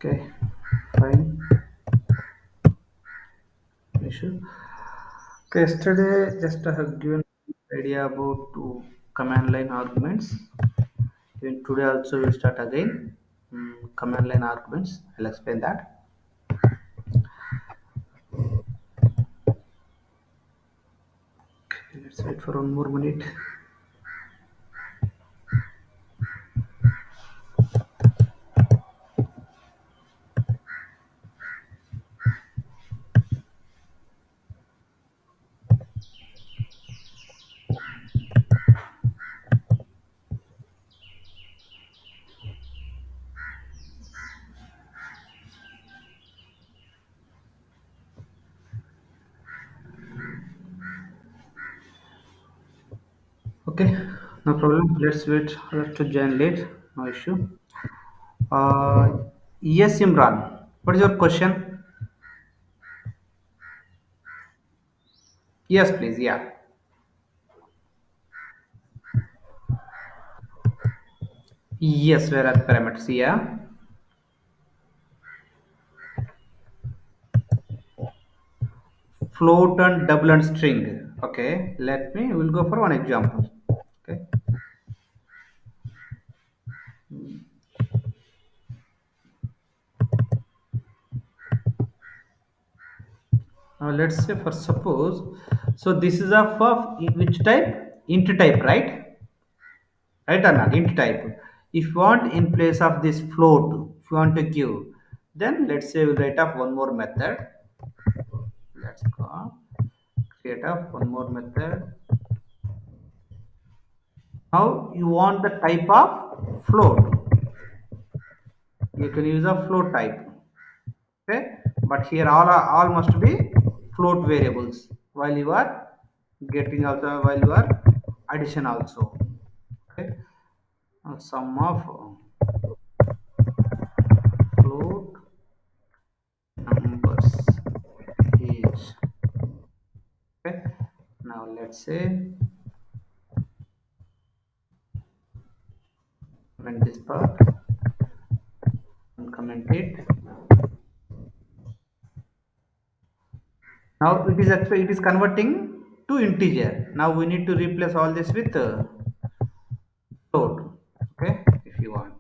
Okay, fine. Issue. Okay, yesterday just I have given idea about command line arguments. Even today also we'll start again. Command line arguments. I'll explain that. Okay, let's wait for 1 more minute. Okay, no problem. Let's wait to join late. No issue. Yes, Imran. What is your question? Yes, please. Yeah. Yes, where are the parameters? Yeah. Float and double and string. Okay, let me we'll go for one example. Okay, now let's say for suppose, so this is of which type? Int type, right or not? Int type. If you want in place of this float, if you want to give, then let's say we'll write up one more method. Let's go create up one more method. Now you want the type of float, you can use a float type. Okay, but here all must be float variables while you are getting also, while you are addition also. Okay, sum of float numbers is. Okay, now let's say when this part and comment it. Now it is actually it is converting to integer. Now we need to replace all this with float. Okay, if you want.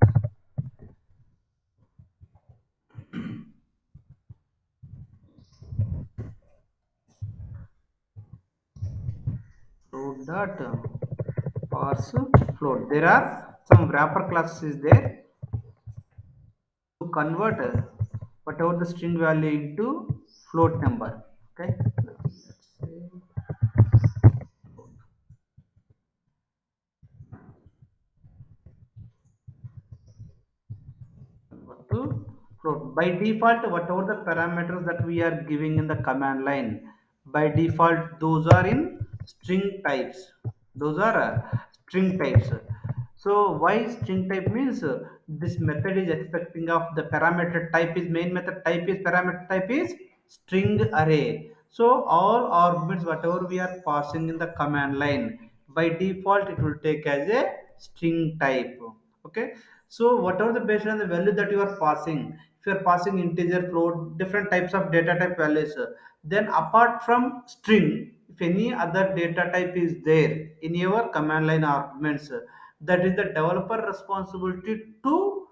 Float dot parse float. There are some wrapper classes there to convert whatever the string value into float number. Okay. Let's say convert to float. By default, whatever the parameters that we are giving in the command line, by default, those are in string types. Those are string types. So why string type means this method is expecting of the parameter type is main method type is parameter type is string array. So all arguments whatever we are passing in the command line, by default it will take as a string type. Okay, so whatever the based on the value that you are passing, if you are passing integer, float, different types of data type values, then apart from string, if any other data type is there in your command line arguments, that is the developer responsibility to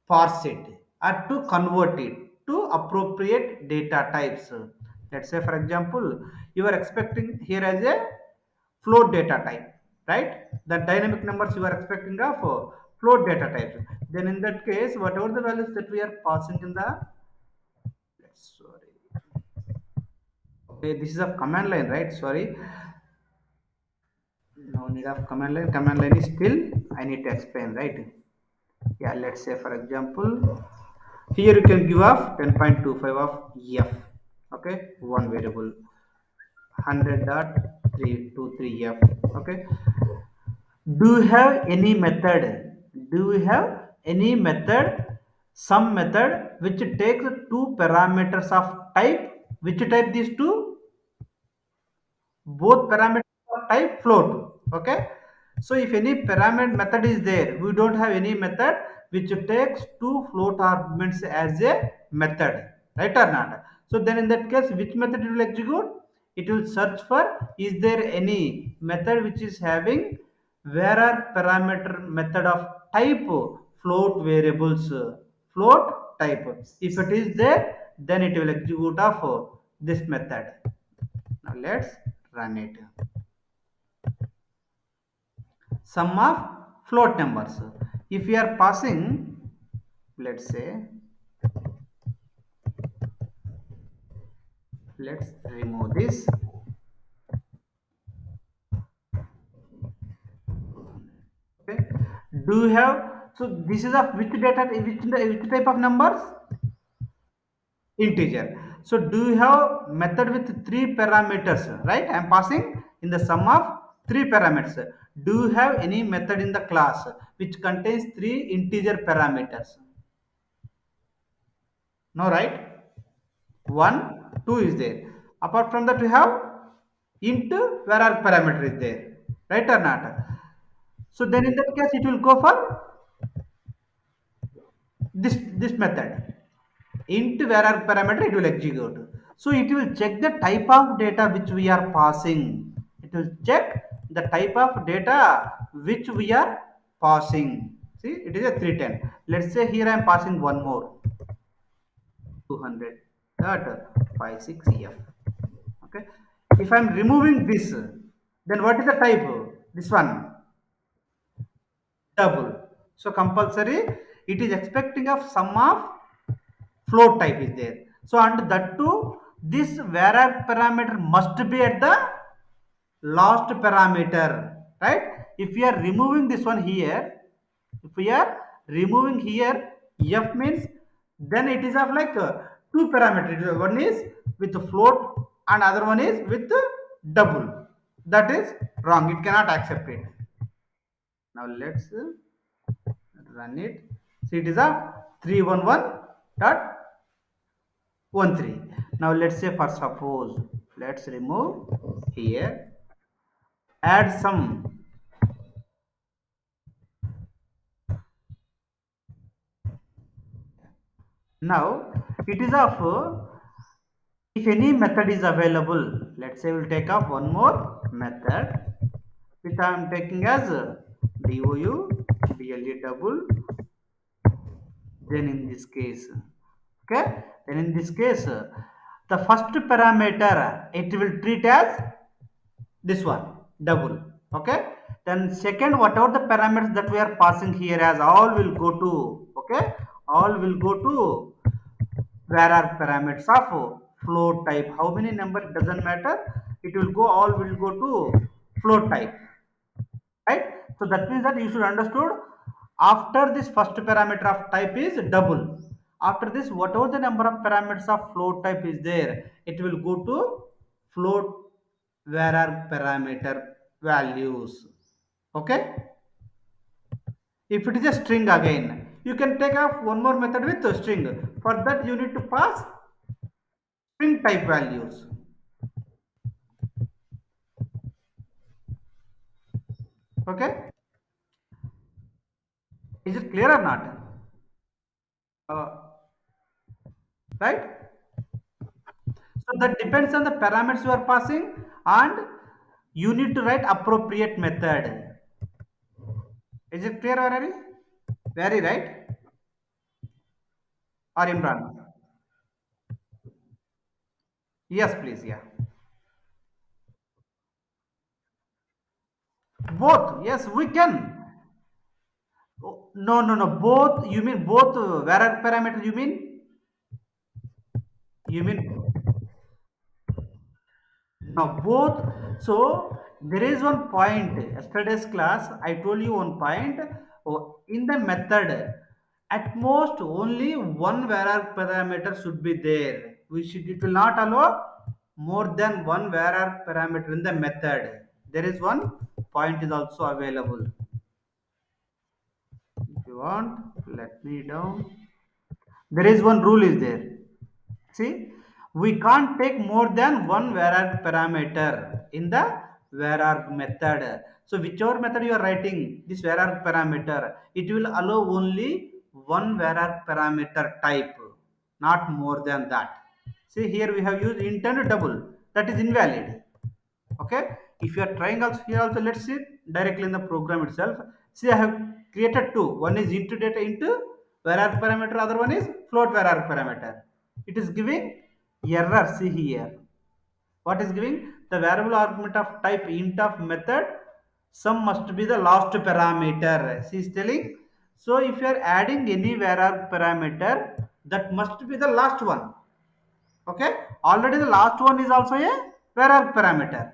parse it or to convert it to appropriate data types. Let's say for example, you are expecting here as a float data type, right? The dynamic numbers you are expecting of float data types. Then in that case, whatever the values that we are passing in the, sorry, okay, this is a command line, right? Sorry, no need of command line. Command line is still I need to explain, right? Yeah, let's say for example, here you can give off 10.25 of f. Okay, one variable 100.323 f. Okay, do you have any method, do you have any method, some method which takes two parameters of type, which type these two, both parameters of type float. Okay, so if any parameter method is there, we don't have any method which takes two float arguments as a method, right or not? So then in that case, which method it will execute? It will search for is there any method which is having where parameter method of type float variables, float type. If it is there, then it will execute of this method. Now let's run it. Sum of float numbers. If we are passing, let's say, let's remove this. Okay. Do you have, so this is of which data, which type of numbers? Integer. So do you have method with three parameters, right? I am passing in the sum of three parameters. Do you have any method in the class which contains three integer parameters? No, right? One, two is there. Apart from that, we have int where our parameter is there, right or not? So then in that case, it will go for this method. Int where our parameter, it will execute. So it will check the type of data which we are passing. It will check the type of data which we are passing. See, it is a 310. Let's say here I am passing one more 200 dot 56f. Okay. If I am removing this, then what is the type? This one, double. So compulsory, it is expecting of sum of float type is there. So and that too, this var parameter must be at the last parameter, right? If we are removing this one here, if we are removing here, f means then it is of like two parameters. One is with float and other one is with double. That is wrong. It cannot accept it. Now let's run it. See, it is a 311.13. Now let's say for suppose, let's remove here, add some. Now it is of if any method is available, let's say we'll take off one more method which I am taking as dou ble double. Then in this case, okay, then in this case, the first parameter it will treat as this one double. Okay, then second, whatever the parameters that we are passing here as all will go to, okay, all will go to where are parameters of float type. How many number, it doesn't matter, it will go, all will go to float type, right? So that means that you should understood, after this first parameter of type is double, after this whatever the number of parameters of float type is there, it will go to float where are parameter values. Okay, if it is a string, again you can take off one more method with a string. For that you need to pass string type values. Okay, is it clear or not? uh, right? So that depends on the parameters you are passing, and you need to write appropriate method. Is it clear already? Very right? Or Imran? Yes, please. Yeah. Both. Yes, we can. Oh, no, no, no. Both. You mean both? Where are parameters? You mean? You mean? Now both. So there is one point. Yesterday's class, I told you one point. Oh, in the method, at most only one var parameter should be there. We should, it will not allow more than one var parameter in the method. There is one point is also available. If you want, let me down. There is one rule is there. See, we can't take more than one var parameter in the var method. So whichever method you are writing, this var parameter, it will allow only one var parameter type, not more than that. See here we have used int and double. That is invalid. Okay. If you are trying also here also, let's see directly in the program itself. See, I have created two. One is int data into var parameter. Other one is float var parameter. It is giving error. See here. What is giving? The variable argument of type int of method sum must be the last parameter. She is telling. So if you are adding any var parameter, that must be the last one. Okay. Already the last one is also a var parameter.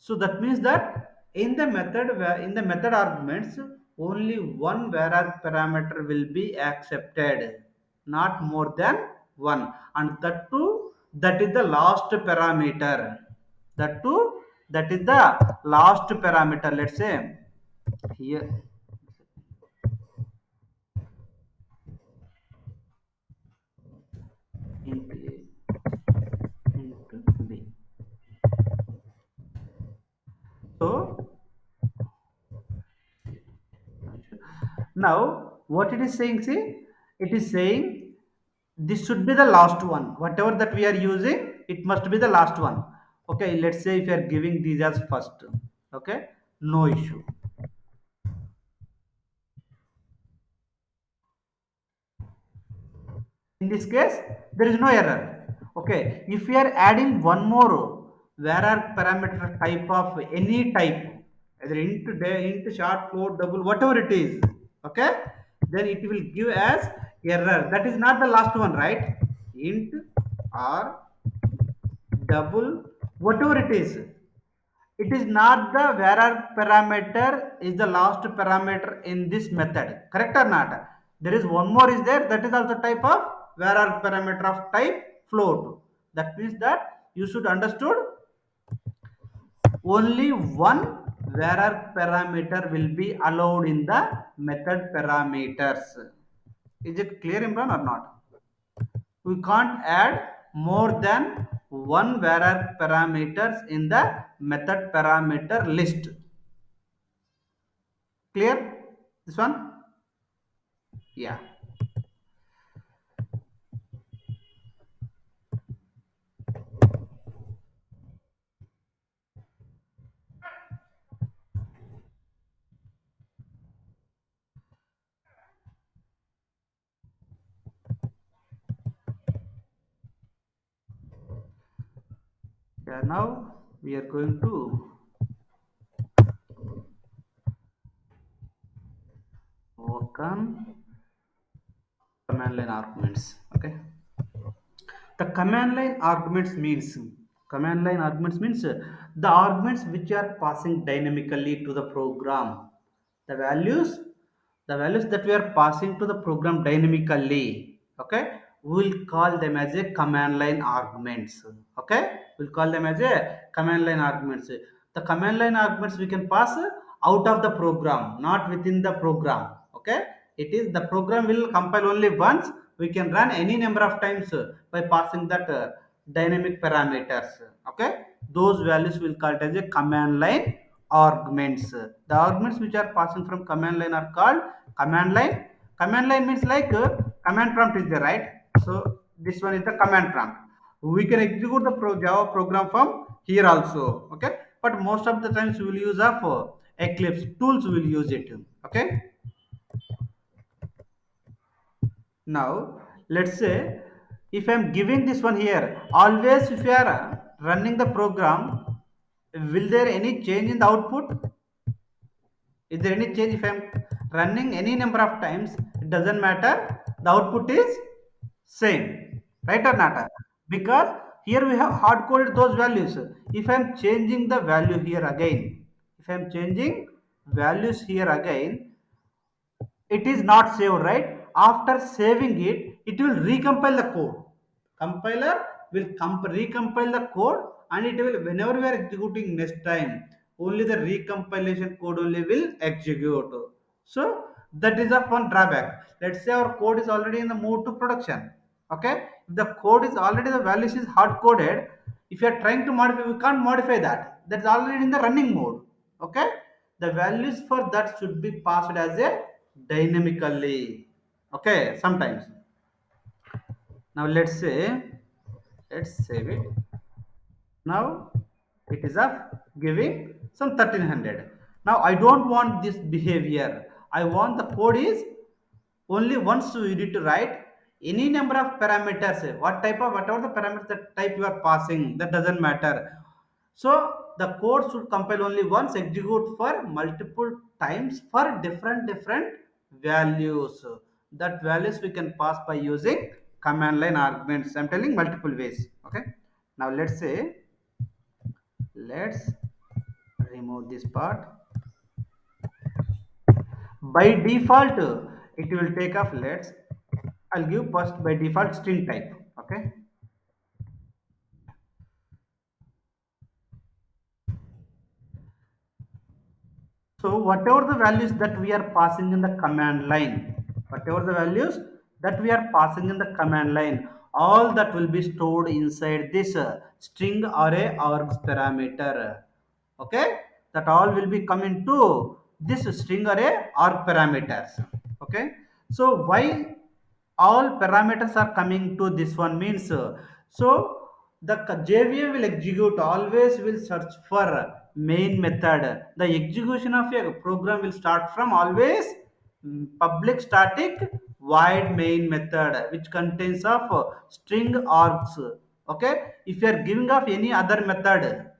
So that means that in the method arguments, only one var parameter will be accepted, not more than one, and that too, that is the last parameter. That too, that is the last parameter. Let's say here int a into b. So now, what it is saying, see, it is saying this should be the last one. Whatever that we are using, it must be the last one. Okay, let's say if you are giving these as first, okay, no issue. In this case, there is no error. Okay, if we are adding one more var parameter type of any type, either int, short, float, double, whatever it is, okay, then it will give as error. That is not the last one, right? Int or double, whatever it is, it is not the var parameter is the last parameter in this method. Correct or not? There is one more is there, that is also type of var parameter of type float. That means that you should understood only one var parameter will be allowed in the method parameters. Is it clear, Imran, or not? We can't add more than one var parameters in the method parameter list. Clear this one? Yeah. Yeah, now we are going to work on command line arguments. Okay. The command line arguments means the arguments which are passing dynamically to the program. The values, the values that we are passing to the program dynamically. Okay, we'll call them as a command line arguments. Okay, we'll call them as a command line arguments. The command line arguments we can pass out of the program, not within the program. Okay, it is the program will compile only once. We can run any number of times by passing that dynamic parameters. Okay, those values will called as a command line arguments. The arguments which are passing from command line are called command line. Command line means like command prompt is there, right? So this one is the command prompt. We can execute the Java program from here also. Okay, but most of the times we will use of Eclipse tools. Will use it. Okay. Now, let's say if I am giving this one here, always if you are running the program, will there any change in the output? Is there any change if I am running any number of times? It doesn't matter. The output is same, right or not? Because here we have hard coded those values. If I am changing the value here again, if I am changing values here again, it is not saved, right? After saving it, it will recompile the code. Compiler will recompile the code, and it will, whenever we are executing next time, only the recompilation code only will execute. So that is a one drawback. Let's say our code is already in the move to production. Okay, if the code is already, the values is hard coded, if you are trying to modify, we can't modify that. That's already in the running mode. Okay, the values for that should be passed as a dynamically. Okay, sometimes. Now let's save it. Now it is of giving some 1300. Now I don't want this behavior. I want the code is only once you need to write any number of parameters, what type of whatever the parameters that type you are passing, that doesn't matter. So the code should compile only once, execute for multiple times for different values. That values we can pass by using command line arguments. I'm telling multiple ways. Okay, now let's remove this part. By default it will take off. I'll give first by default string type. Okay, so whatever the values that we are passing in the command line, whatever the values that we are passing in the command line, all that will be stored inside this string array args parameter. Okay, that all will be coming to this string array arg parameters. Okay, so why all parameters are coming to this one means, so the JVM will execute, always will search for main method. The execution of a program will start from always public static void main method, which contains of string args. Okay, if you are giving of any other method,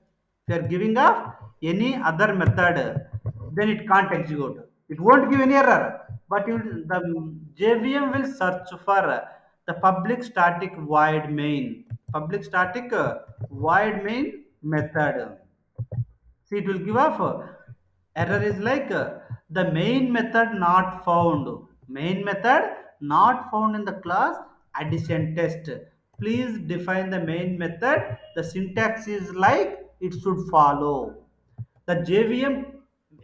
if you are giving of any other method, then it can't execute. It won't give any error, but the JVM will search for the public static void main, public static void main method. See, it will give off error is like the main method not found. Main method not found in the class addition test. Please define the main method. The syntax is like it should follow. The JVM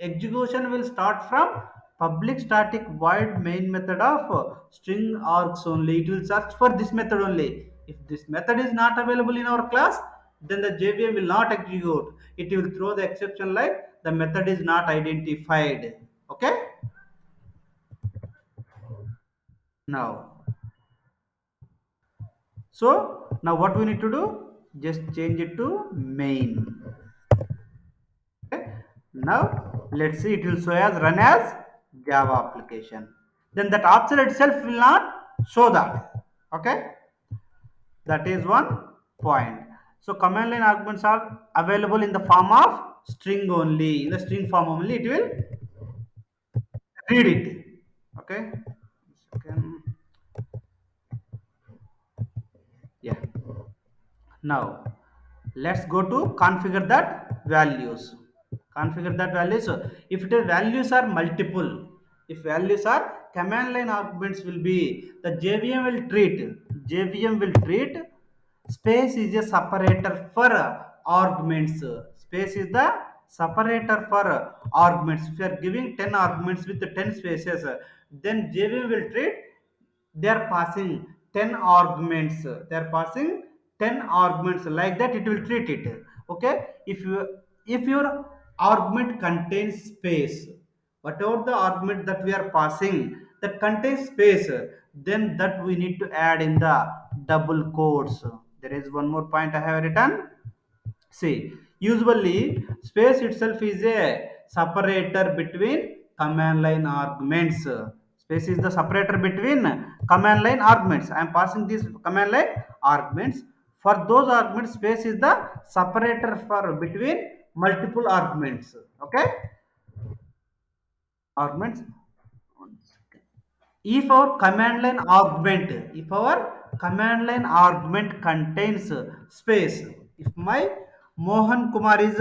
execution will start from public static void main method of string args only. It will search for this method only. If this method is not available in our class, then the JVM will not execute. It will throw the exception like the method is not identified. Okay. Now, so now what we need to do? Just change it to main. Okay. Now let's see, it will show as run as Java application. Then that option itself will not show that. Okay, that is one point. So command line arguments are available in the form of string only. In the string form only, it will read it. Okay. Second. Yeah. Now let's go to configure that values. Configure that values. If the values are multiple, if values are command line arguments will be, the JVM will treat space is a separator for arguments. Space is the separator for arguments. If you are giving 10 arguments with the 10 spaces, then JVM will treat they are passing 10 arguments, they are passing 10 arguments, like that it will treat it. Okay, if your argument contains space, whatever the argument that we are passing that contains space, then that we need to add in the double quotes. There is one more point I have written. See, usually space itself is a separator between command line arguments. Space is the separator between command line arguments. I am passing these command line arguments. For those arguments, space is the separator for between multiple arguments. Okay, arguments. If our command line argument contains space, if my Mohan Kumar is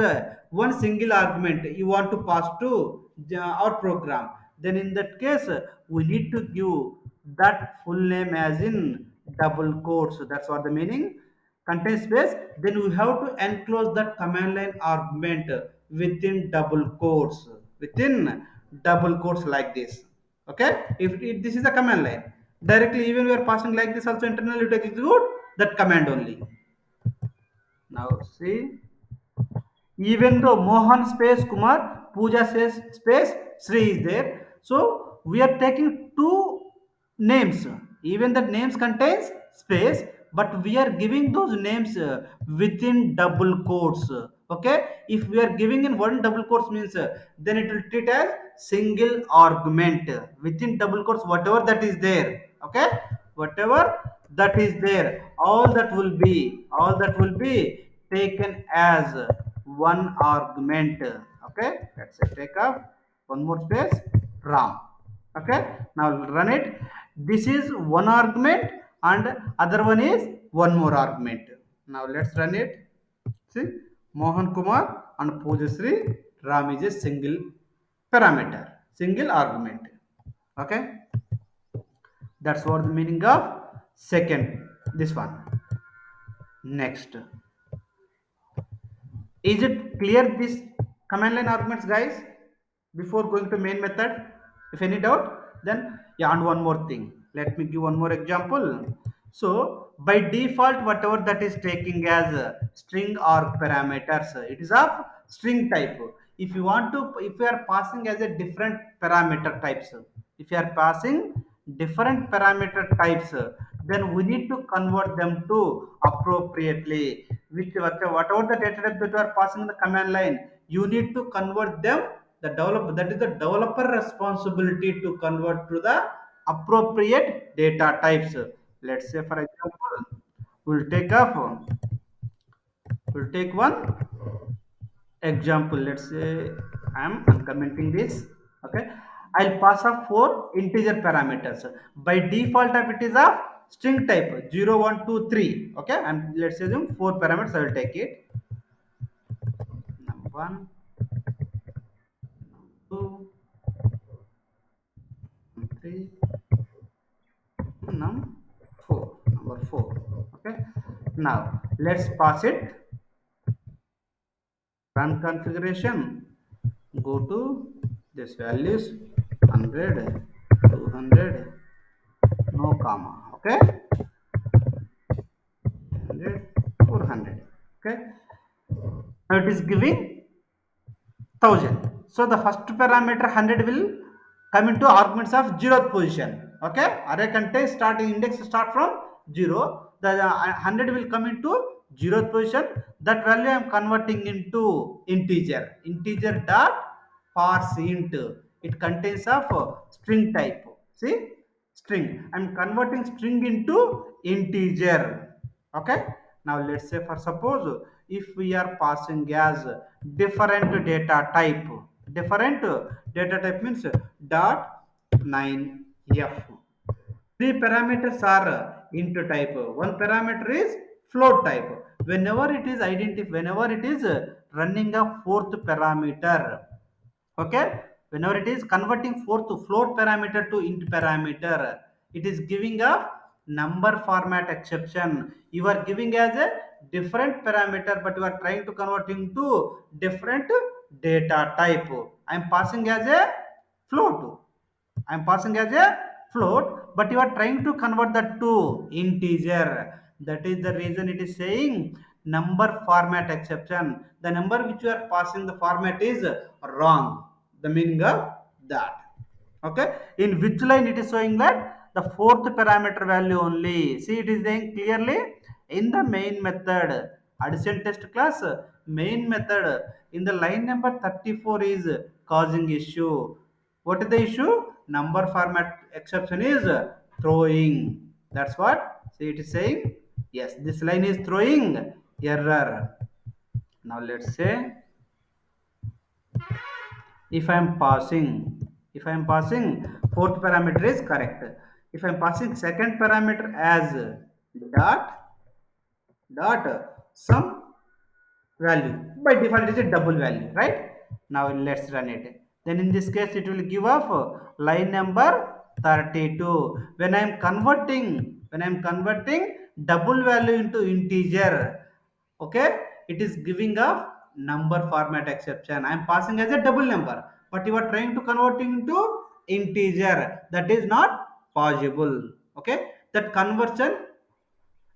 one single argument you want to pass to our program, then in that case we need to give that full name as in double quotes. That's what the meaning. Contains space, then we have to enclose that command line argument within double quotes, within double quotes, like this. Okay, if this is a command line, directly even we are passing like this also, internally to execute that command only. Now see, even though Mohan space Kumar, Pooja says space Sri is there, so we are taking two names. Even the names contains space, but we are giving those names within double quotes. Okay, if we are giving in one double quotes means then it will treat as single argument within double quotes, whatever that is there. Okay, whatever that is there, all that will be taken as one argument. Okay, let's say take up one more space, ram. Okay, now run it. This is one argument and other one is one more argument. Now let's run it. See, Mohan Kumar and Pujasri, ram is a single parameter, single argument. Okay, that's what the meaning of second, this one. Next, is it clear this command line arguments, guys? Before going to main method, if any doubt, then yeah, and one more thing. Let me give one more example. So by default, whatever that is taking as string or parameters, it is of string type. If you want to, if you are passing as a different parameter types, if you are passing different parameter types, then we need to convert them to appropriately. Which whatever the data type that you are passing in the command line, you need to convert them. The developer, that is the developer responsibility to convert to the appropriate data types. Let's say for example, we'll take up we'll take one example. Let's say I'm uncommenting this. Okay, I'll pass up four integer parameters. By default of it is of string type 0 1 2 3. Okay, and let's assume four parameters. I will take it. Number one, two, three, number four. Number four. Okay, now let's pass it. Run configuration. Go to this values 100, 200, no comma. Okay, 100, 400. Okay, now it is giving 1000. So the first parameter 100 will come into arguments of 0th position. Okay, array contains starting index start from 0. The 100 will come into 0th position. That value I am converting into integer. Integer dot parse int. It contains of string type. See, string. I am converting string into integer. Okay, now let's say for suppose if we are passing as different data type, different data type means dot 9f. Three parameters are int type, one parameter is float type. Whenever it is running a fourth parameter, okay, whenever it is converting fourth float parameter to int parameter, it is giving a number format exception. You are giving as a different parameter but you are trying to convert into different data type. I am passing as a float. I am passing as a float, but you are trying to convert that to integer. That is the reason it is saying number format exception. The number which you are passing the format is wrong. The meaning of that. Okay. In which line it is showing that the fourth parameter value only. See, it is saying clearly in the main method addition test class main method in the line number 34 is causing issue. What is the issue? Number format exception is throwing. That's what. See, it is saying yes. This line is throwing error. Now let's say if I am passing, if I am passing fourth parameter is correct. If I am passing second parameter as dot some value, by default it is a double value, right? Now let's run it. Then in this case it will give off line number 32. When I am converting double value into integer, okay, it is giving a number format exception. I am passing as a double number but you are trying to convert into integer. That is not possible. Okay, that conversion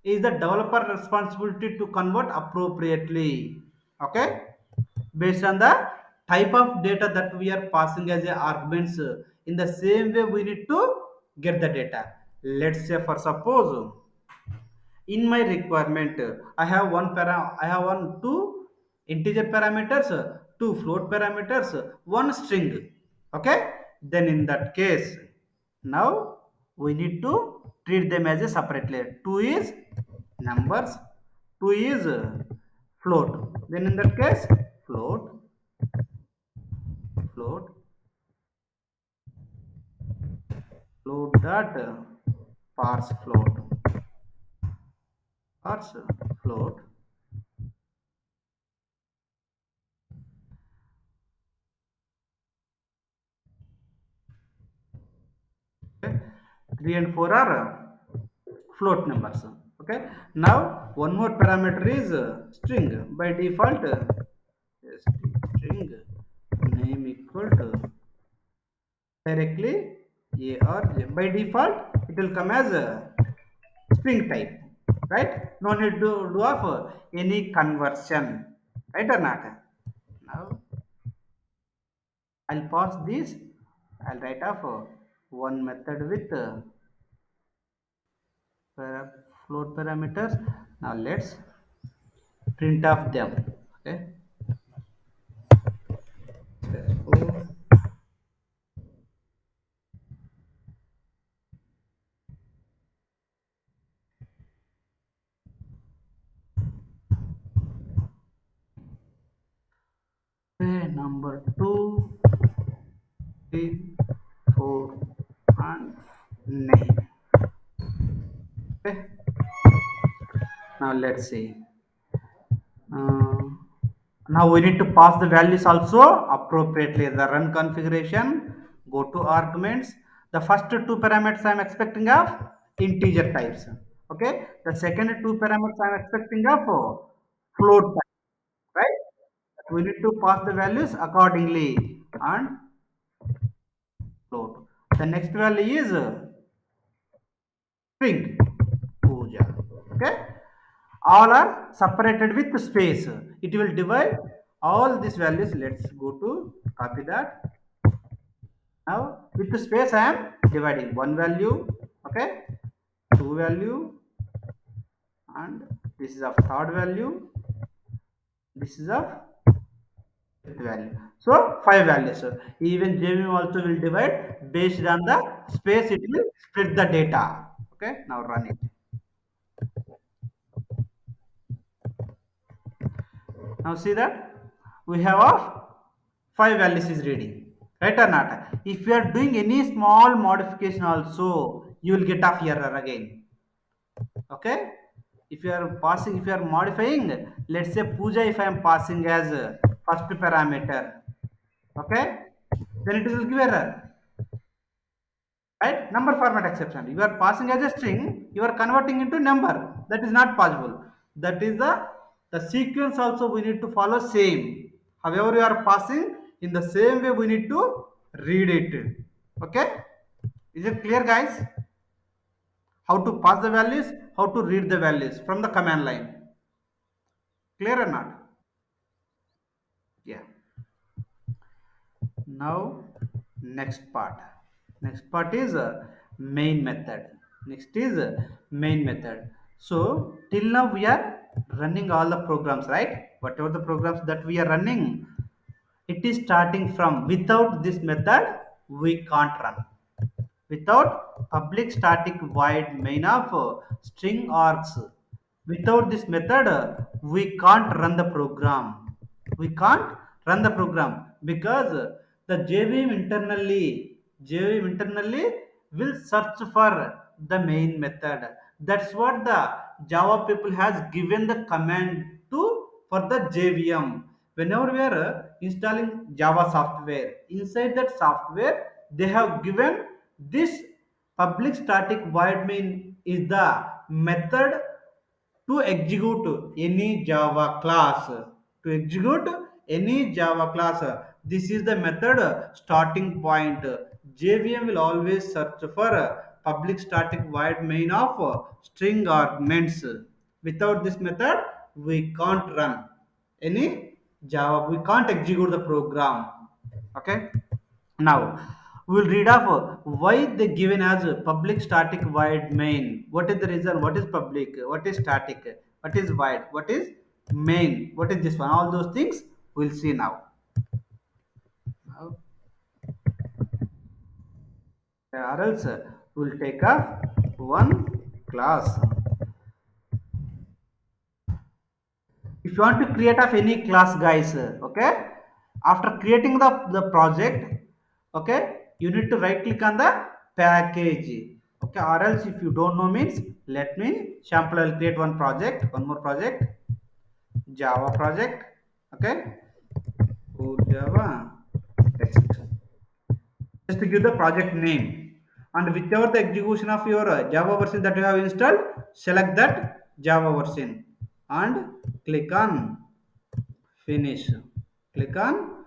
is the developer responsibility to convert appropriately. Okay, based on the type of data that we are passing as a arguments In the same way, we need to get the data. Let's say for suppose in my requirement I have one two integer parameters, two float parameters, one string. Okay, then in that case, now we need to treat them as a separate layer. Two is numbers, two is float. Then in that case, float float that parse float. Okay, 3 and 4 are float numbers. Okay, now one more parameter is string. By default, string name equal to directly a or j. By default, it will come as a string type, right? No need to do of any conversion, right or not? Now I'll pause this. I'll write off one method with float parameters. Now let's print off them. Okay. Okay, number 2, 3, 4, and 9. Okay. Now let's see. Uh, Now we need to pass the values also appropriately. The run configuration, go to arguments. The first two parameters I am expecting of integer types. Okay. The second two parameters I am expecting of float type. Right. We need to pass the values accordingly and float. The next value is string puja. Okay, all are separated with space. It will divide all these values. Let's go to copy that. Now with the space I am dividing one value, okay, two value, and this is of third value, this is of fifth value. So five values. So even JVM also will divide based on the space. It will split the data. Okay, now run it. Now see that we have of five values is reading, right or not? If you are doing any small modification also, you will get off error again. Okay. If you are passing, if you are modifying, let's say puja, if I am passing as first parameter, okay, then it will give error, right? Number format exception. You are passing as a string, you are converting into number. That is not possible. That is the sequence also we need to follow same. However, you are passing in the same way we need to read it. Okay? Is it clear, guys? How to pass the values, how to read the values from the command line. Clear or not? Yeah. Now next part. Next part is main method. Next is main method. So till now we are running all the programs, right? Whatever the programs that we are running, it is starting from without this method we can't run. Without public static void main of string args, without this method we can't run the program. We can't run the program because the JVM internally will search for the main method. That's what the Java people has given the command to for the JVM. Whenever we are installing Java software, inside that software they have given this public static void main is the method to execute any Java class. To execute any Java class, this is the method starting point. JVM will always search for public static void main of string arguments. Without this method, we can't run any Java. We can't execute the program. Okay. Now We will read off why they given as public static void main. What is the reason? What is public? What is static? What is void? What is main? What is this one? All those things we'll see now. Or else we'll take up one class. If you want to create of any class, guys, okay, after creating the project, okay, you need to right click on the package, okay, or else if you don't know means let me sample. I'll create one more project, Java project, okay, core Java text, just to give the project name, and whichever the execution of your Java version that you have installed, select that Java version and click on finish. Click on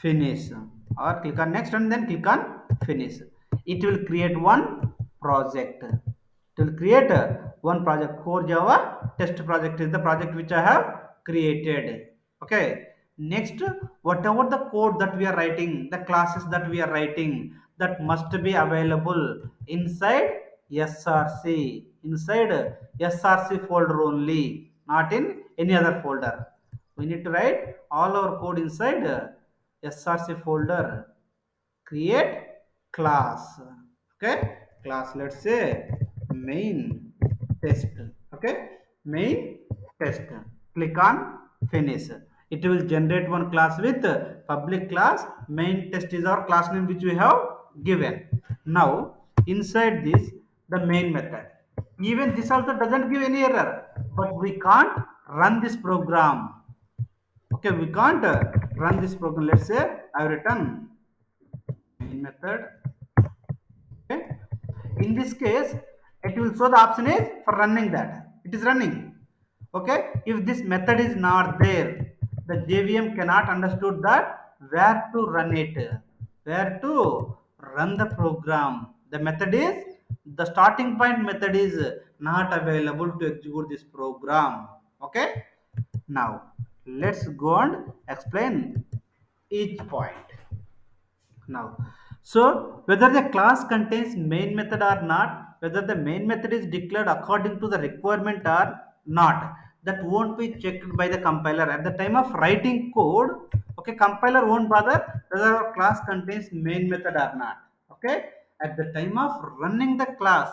finish, or click on next and then click on finish. It will create one project. It will create one project. Core Java test project is the project which I have created. Okay, next, whatever the code that we are writing, the classes that we are writing, that must be available inside src, inside src folder only, not in any other folder. We need to write all our code inside src folder. Create class, okay, class, let's say main test, okay, main test. Click on finish. It will generate one class with public class. Main test is our class name which we have given. Now inside this, the main method, even this also doesn't give any error, but we can't run this program. Okay, we can't run this program. Let's say I've written main method. Okay, in this case it will show the option is for running, that it is running. Okay, if this method is not there, the JVM cannot understood that where to run it, where to run the program. The method is, the starting point method is not available to execute this program. Okay, now let's go and explain each point. Now, so whether the class contains main method or not, whether the main method is declared according to the requirement or not, that won't be checked by the compiler at the time of writing code. Okay, compiler won't bother whether our class contains main method or not. Okay, at the time of running the class,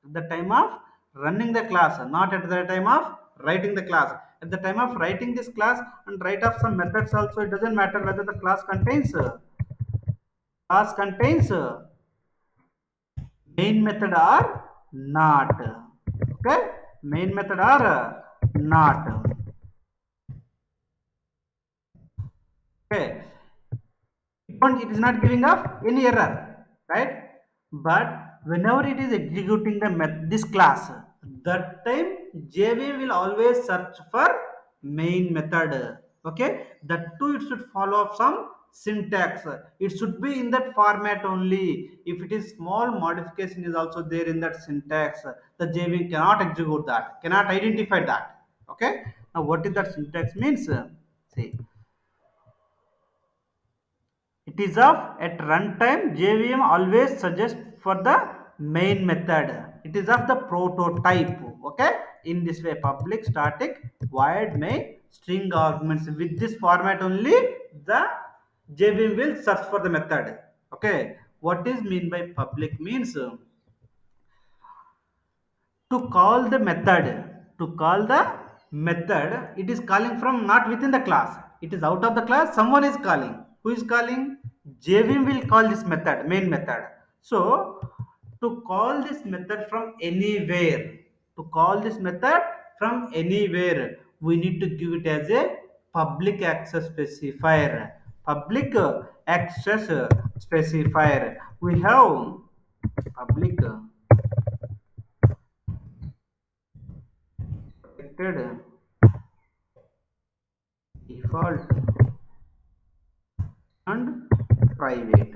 at the time of running the class, not at the time of writing the class. At the time of writing this class and write off some methods also, it doesn't matter whether the class contains main method or not. Okay, main method or not. Okay, it is not giving up any error, right? But whenever it is executing this class, that time JVM will always search for main method. Okay, that too it should follow up some syntax. It should be in that format only. If it is small modification is also there in that syntax, the JVM cannot execute that, cannot identify that. Okay, now what is that syntax means? See, it is of at runtime JVM always suggests for the main method. It is of the prototype. Okay, in this way, public static void main string arguments. With this format only, the JVM will search for the method. Okay, what is mean by public means? To call the method, to call the method, it is calling from not within the class, it is out of the class, someone is calling. Who is calling? JVM will call this method, main method. So to call this method from anywhere, to call this method from anywhere, we need to give it as a public access specifier. Public access specifier, we have public protected default and private.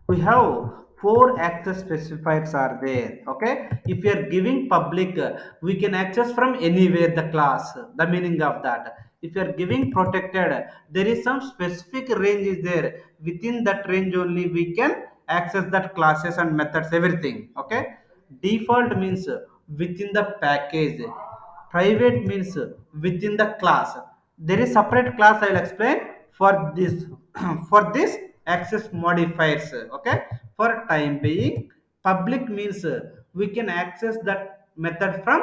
We have four access specifiers are there. Okay, if we are giving public, we can access from anywhere the class, the meaning of that. If you are giving protected, there is some specific range is there, within that range only we can access that classes and methods, everything. Okay, default means within the package. Private means within the class. There is separate class, I will explain for this. For this access modifiers. Okay, for time being, public means we can access that method from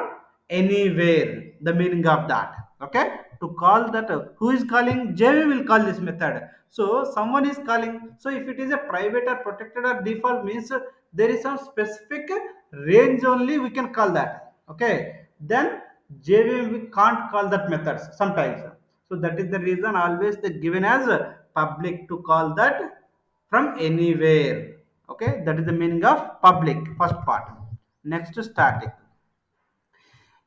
anywhere, the meaning of that. Okay, to call that, who is calling? JV will call this method. So someone is calling. So if it is a private or protected or default means there is some specific range only we can call that. Okay, then JV we can't call that methods sometimes. So that is the reason always they given as public to call that from anywhere. Okay, that is the meaning of public, first part. Next, static.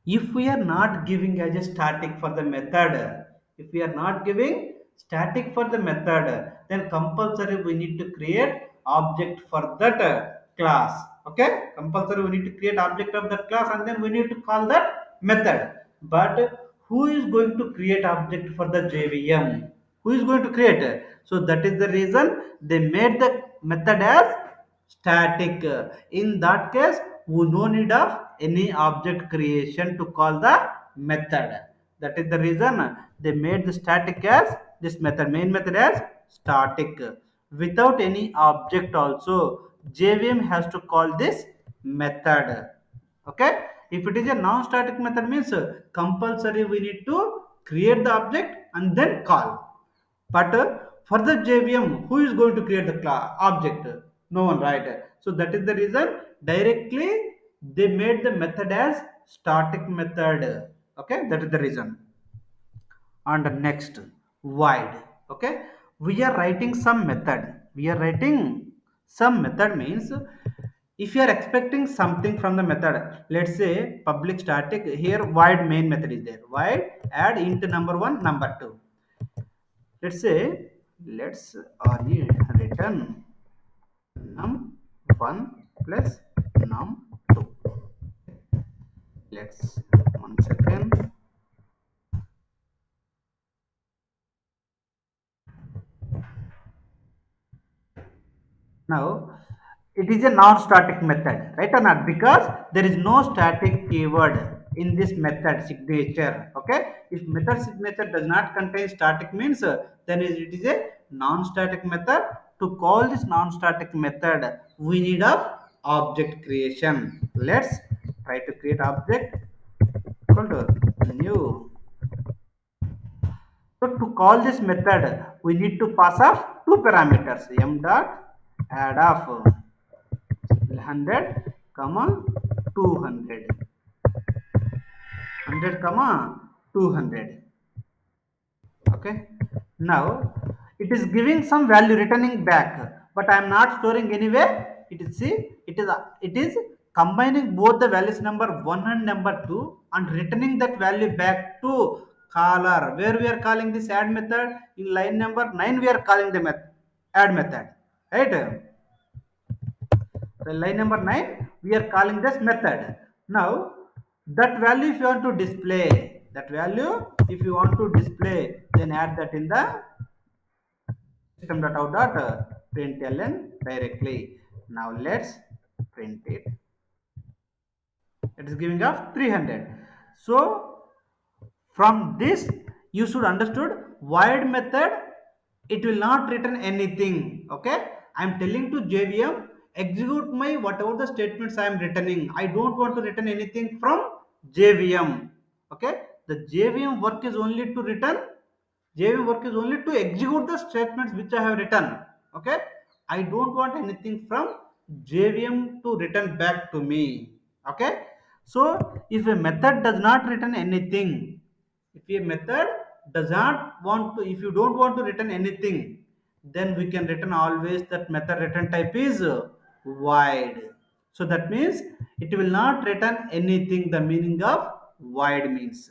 If we are not giving as a static for the method, if we are not giving static for the method, then compulsory we need to create object for that class. Okay, compulsory we need to create object of that class and then we need to call that method. But who is going to create object for the JVM? Who is going to create? So that is the reason they made the method as static. In that case, we no need of any object creation to call the method. That is the reason they made the static as this method, main method as static. Without any object also, JVM has to call this method. Okay, if it is a non-static method means compulsory we need to create the object and then call. But for the JVM, who is going to create the object? No one, right? So that is the reason directly they made the method as static method. Okay, that is the reason. And next, void. Okay, we are writing some method. We are writing some method means if you are expecting something from the method, let's say public static, here void main method is there, void add int number one number two. Let's say, let's return num1 plus num2. Let's, one second. Now it is a non-static method, right or not? Because there is no static keyword in this method signature. Okay, if method signature does not contain static means then it is a non-static method. To call this non-static method, we need of object creation. Let's try to create object equal to new. So to call this method, we need to pass off two parameters, m dot add of 100 comma 200, 100 comma 200. Okay, now it is giving some value returning back, but I am not storing anywhere. It is, see, it is combining both the values number 1 and number 2 and returning that value back to caller, where we are calling this add method. In line number 9 we are calling the add method, right? So line number 9 we are calling this method. Now that value if you want to display, that value if you want to display, then add that in the system.out.println directly. Now let's print it. It is giving us 300. So from this you should understood void method, it will not return anything. Okay, I am telling to JVM execute my whatever the statements I am returning. I don't want to return anything from JVM. Okay, the JVM work is only to return, JVM work is only to execute the statements which I have written. Okay, I don't want anything from JVM to return back to me. Okay, so if a method does not return anything, if a method does not want to, if you don't want to return anything, then we can return always that method return type is void. So that means it will not return anything, the meaning of void means.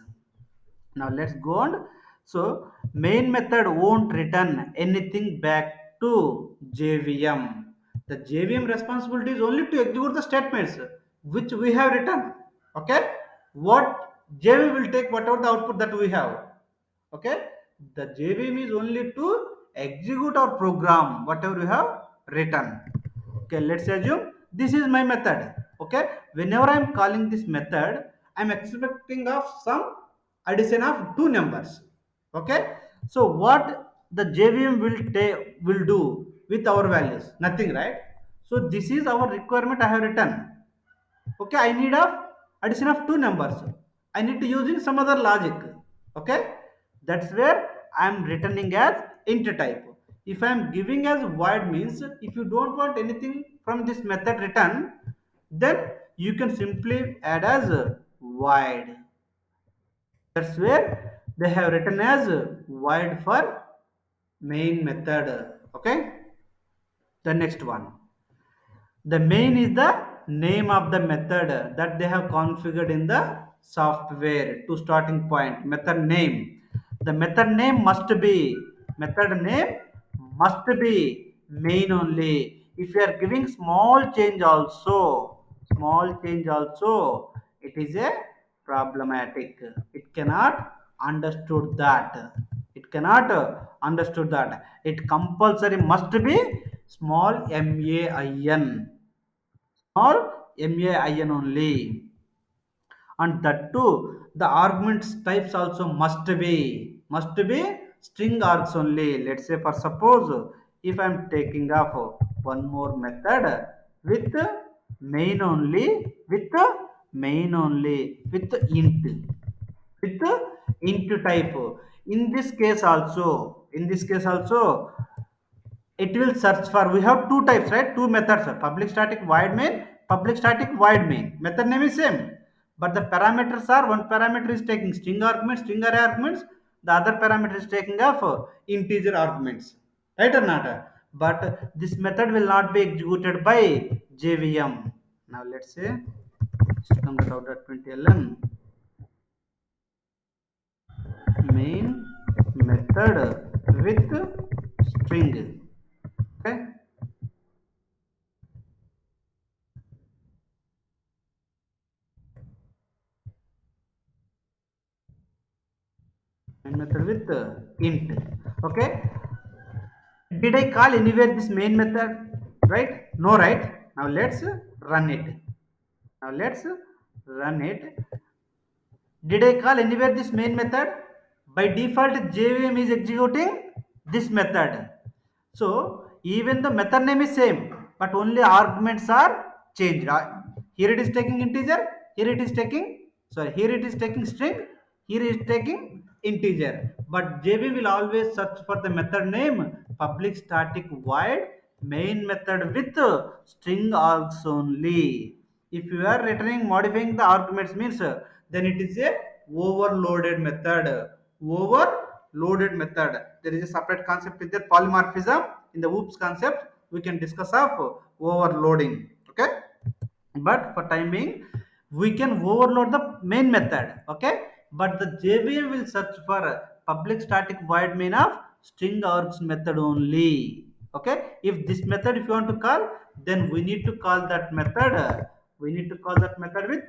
Now let's go on. So main method won't return anything back to JVM. The JVM responsibility is only to execute the statements which we have written. Okay, what JVM will take whatever the output that we have. Okay, the JVM is only to execute our program whatever we have written. Okay, let's assume this is my method. Okay, whenever I'm calling this method, I'm expecting of some addition of two numbers. Okay, so what the JVM will do with our values? Nothing, right? So this is our requirement I have written. Okay, I need of addition of two numbers. I need to using some other logic. Okay, that's where I am returning as int type. If I am giving as void means if you don't want anything from this method return, then you can simply add as void. That's where they have written as void for main method. Okay, the next one. The main is the name of the method that they have configured in the software to starting point. Method name. The method name must be main only. If you are giving small change also, it is a problematic. It cannot understood that. It cannot understood that. It compulsory must be small main, small main only. And that too the arguments types also must be string args only. Let's say for suppose if I'm taking off one more method with main only, with main only, with int type. In this case also it will search for, we have two types, right? Two methods, public static void main, public static void main. Method name is same, but the parameters are, one parameter is taking string arguments, string array arguments, the other parameter is taking of integer arguments, right or not? But this method will not be executed by JVM. Now let's say system.out.println main method with string. Okay, main method with int. Okay, did I call anywhere this main method? Right? No, right? Now let's run it. Now let's run it. Did I call anywhere this main method? By default, JVM is executing this method. So even the method name is same, but only arguments are changed. Here it is taking integer, here it is taking, sorry, here it is taking string, here it is taking integer. But JVM will always search for the method name public static void main method with string args only. If you are returning modifying the arguments means then it is a overloaded method. Overloaded method, there is a separate concept with the polymorphism. In the oops concept we can discuss of overloading. Okay, but for time being we can overload the main method. Okay, but the JVM will search for public static void main of string args method only. Okay, if this method if you want to call, then we need to call that method with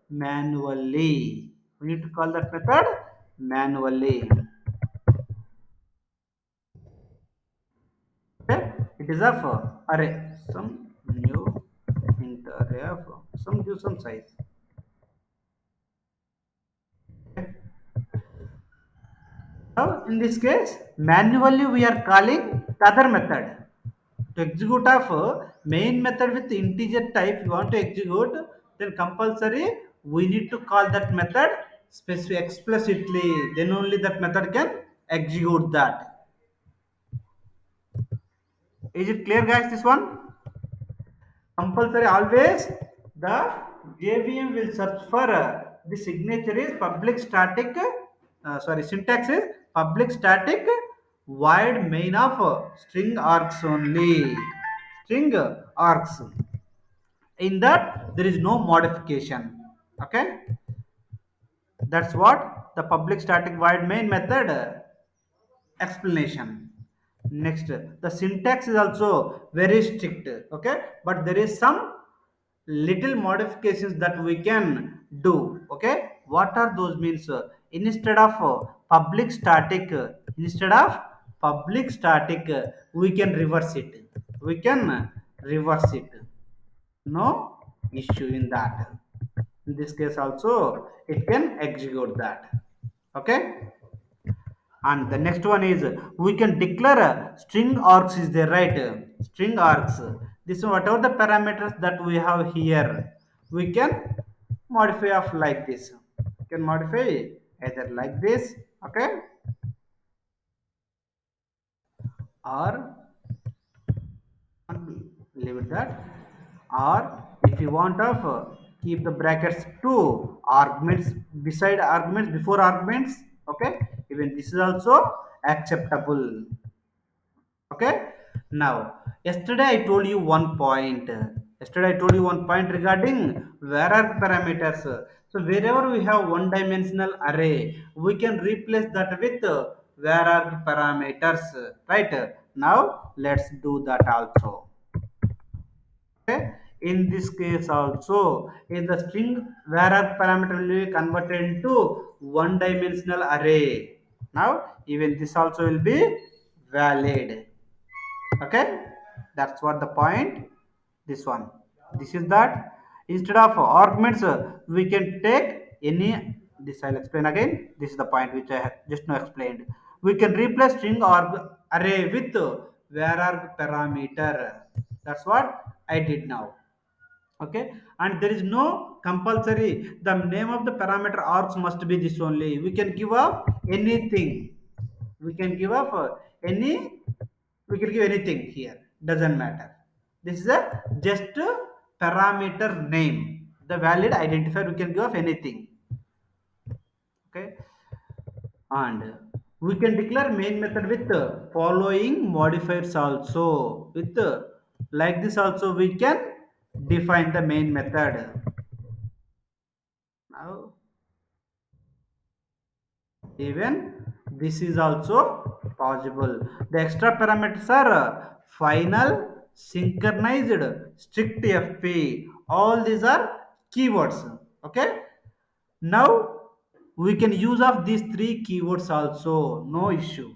manually. We need to call that method manually. Okay, it is of array, some new int array of some give some size. Okay. Now, in this case, manually we are calling the other method. To execute of main method with integer type, you want to execute, then compulsory we need to call that method specific explicitly. Then only that method can execute that. Is it clear, guys? This one? Compulsory always the JVM will search for the signature is public static, sorry, syntax is public static void main of string args only. String args. In that there is no modification. Okay, that's what the public static void main method explanation. Next, the syntax is also very strict. Okay, but there is some little modifications that we can do. Okay, what are those means? Instead of public static, we can reverse it. We can reverse it. No issue in that. In this case also it can execute that. Okay. And the next one is we can declare a string args is there, right? String args. This whatever the parameters that we have here, we can modify of like this. We can modify either like this, okay, or leave it that, or if you want of keep the brackets to arguments beside arguments before arguments, okay, even this is also acceptable. Okay. Now yesterday I told you one point. Yesterday I told you one point regarding where are parameters. So wherever we have one dimensional array, we can replace that with where are parameters, right? Now let's do that also. Okay. In this case also, in the string where are parameter will be converted into one dimensional array. Now even this also will be valid. Okay, that's what the point. This one, this is that instead of arguments we can take any. This I'll explain again. This is the point which I have just now explained. We can replace string or array with where are parameter. That's what I did now. Okay. And there is no compulsory the name of the parameter args must be this only. We can give up anything. We can give up any. We can give anything here, doesn't matter. This is a just a parameter name, the valid identifier. We can give of anything. Okay. And we can declare main method with following modifiers also. With like this also we can define the main method. Now even this is also possible. The extra parameters are final, synchronized, strict fp. All these are keywords. Okay. Now we can use of these three keywords also, no issue.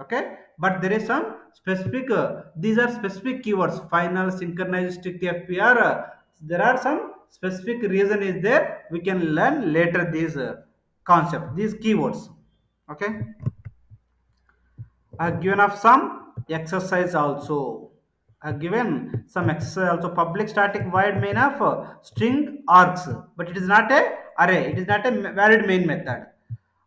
Okay. But there is some specific these are specific keywords: final, synchronized, strict fp are there are some specific reason is there. We can learn later these concept, these keywords. Okay. I have given up some exercise also. I have given some exercise also. Public static void main of string args, but it is not a array. It is not a valid main method.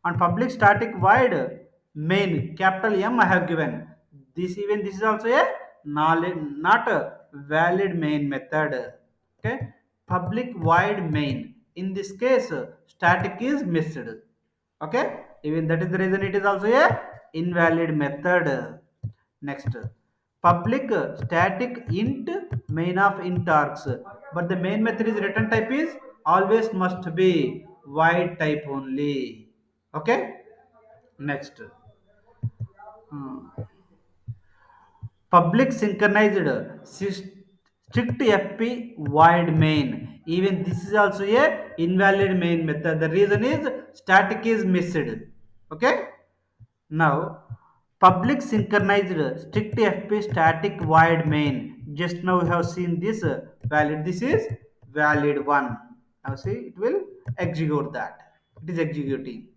On public static void main capital M I have given. This even this is also a not a valid main method. Okay. Public void main. In this case, static is missed. Okay. Even that is the reason it is also a invalid method. Next, public static int main of int args, but the main method is return type is always must be void type only. Okay. Next, hmm, public synchronized strict fp void main. Even this is also a invalid main method. The reason is static is missed. Okay. Now public synchronized strict fp static void main. Just now we have seen this valid. This is valid one. Now see it will execute that. It is executing.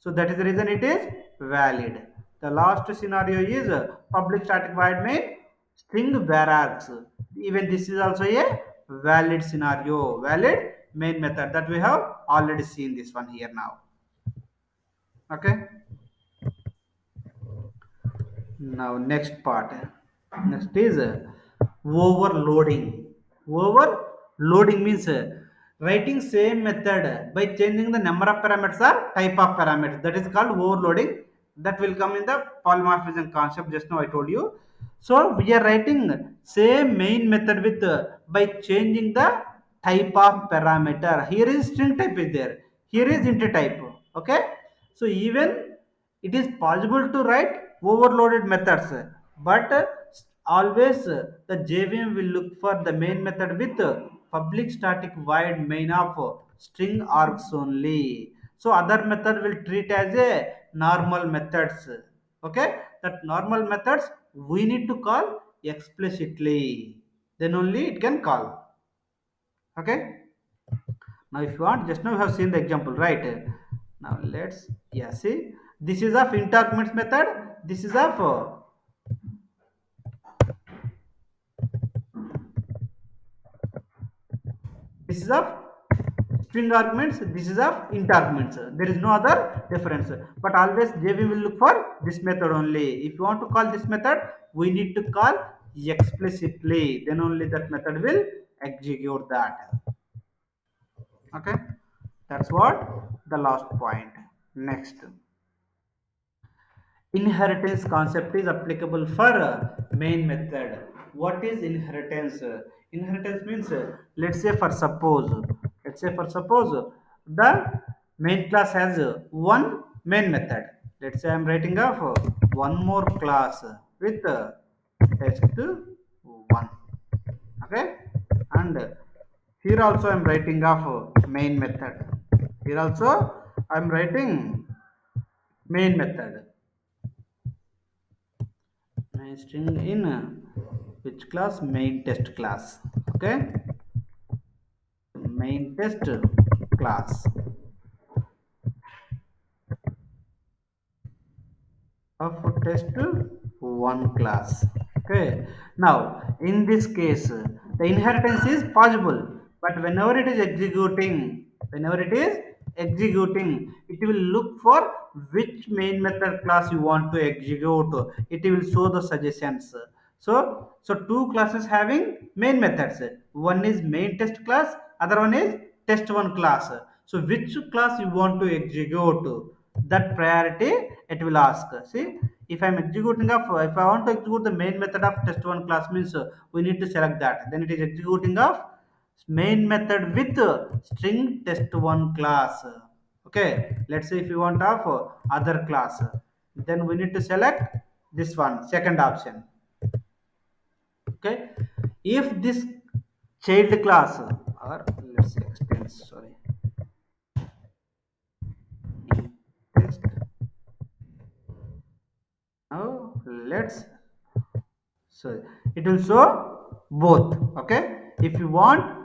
So that is the reason it is valid. The last scenario is public static void main string varargs. Even this is also a valid scenario, valid main method that we have already seen this one here now. Okay. Now next part. Next is overloading. Overloading means writing same method by changing the number of parameters or type of parameters. That is called overloading. That will come in the polymorphism concept. Just now I told you. So we are writing same main method with by changing the type of parameter. Here is string type is there. Here is int type. Okay. So even it is possible to write overloaded methods, but always the JVM will look for the main method with public static void main of string args only. So other method will treat as a normal methods. Okay, that normal methods we need to call explicitly, then only it can call. Okay. Now if you want, just now you have seen the example, right? Now let's, yeah, see, this is of int arguments method, this is of this is of string arguments, this is of int arguments. There is no other difference, but always JV will look for this method only. If you want to call this method, we need to call explicitly, then only that method will execute that. Okay, that's what the last point. Next, inheritance concept is applicable for main method. What is inheritance? Inheritance means, let's say for suppose the main class has one main method. Let's say I'm writing of one more class with test one. Okay, and here also I'm writing of main method. Here also I'm writing main method. My string in which class? Main test class. Okay, main test class of test one class. Okay, now in this case the inheritance is possible, but whenever it is executing, it will look for which main method class you want to execute. It will show the suggestions. So two classes having main methods, one is main test class, other one is test one class. So which class you want to execute, that priority it will ask. See, if I'm executing of if I want to execute the main method of test one class means, we need to select that, then it is executing of main method with string test one class. Okay, let's say if you want of other class, then we need to select this one, second option. Okay, if this child class, or let's say extends, sorry, test, now let's, so it will show both. Okay, if you want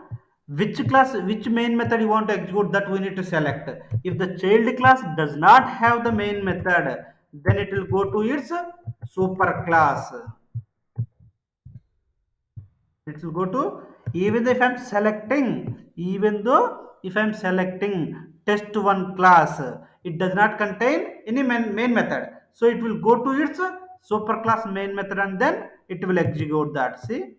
which class, which main method you want to execute, that we need to select. If the child class does not have the main method, then it will go to its super class. It will go to, even if I'm selecting, even though if I'm selecting test one class, it does not contain any main method, so it will go to its super class main method, and then it will execute that. See,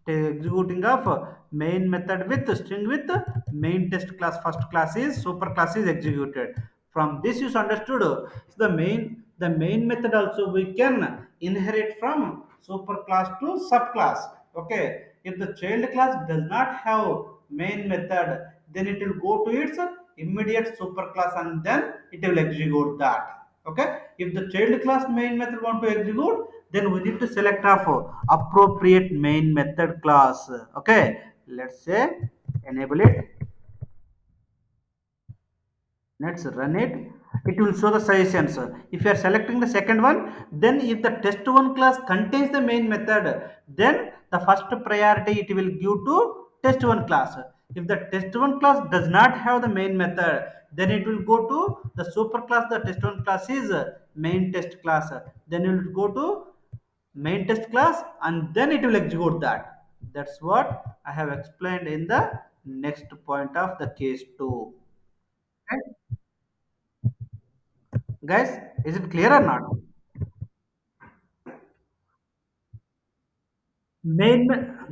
executing of main method with string with main test class, first class is super class is executed. From this you understood, the main method also we can inherit from super class to subclass. Okay, if the child class does not have main method, then it will go to its immediate super class, and then it will execute that. Okay, if the child class main method want to execute, then we need to select of appropriate main method class. Okay, let's say enable it, let's run it. It will show the suggestions. If you are selecting the second one, then if the test one class contains the main method, then the first priority it will give to test one class. If the test one class does not have the main method, then it will go to the super class. The test one class is main test class, then it will go to main test class, and then it will execute that. That's what I have explained in the next point of the case 2. Okay? Guys, is it clear or not?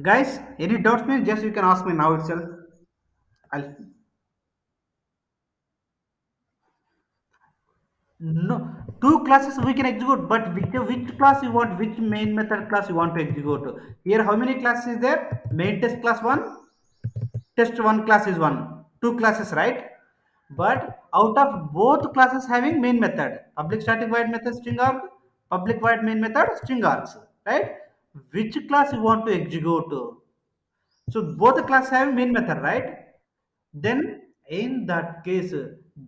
Guys, any doubts means just you can ask me now itself. I'll, no, two classes we can execute, but which class you want, which main method class you want to execute. Here, how many classes is there? Main test class one, test one class is one, two classes, right? But out of both classes having main method, public static void method string arg, public void main method string args, right? Which class you want to execute? So both the class have main method, right? Then in that case,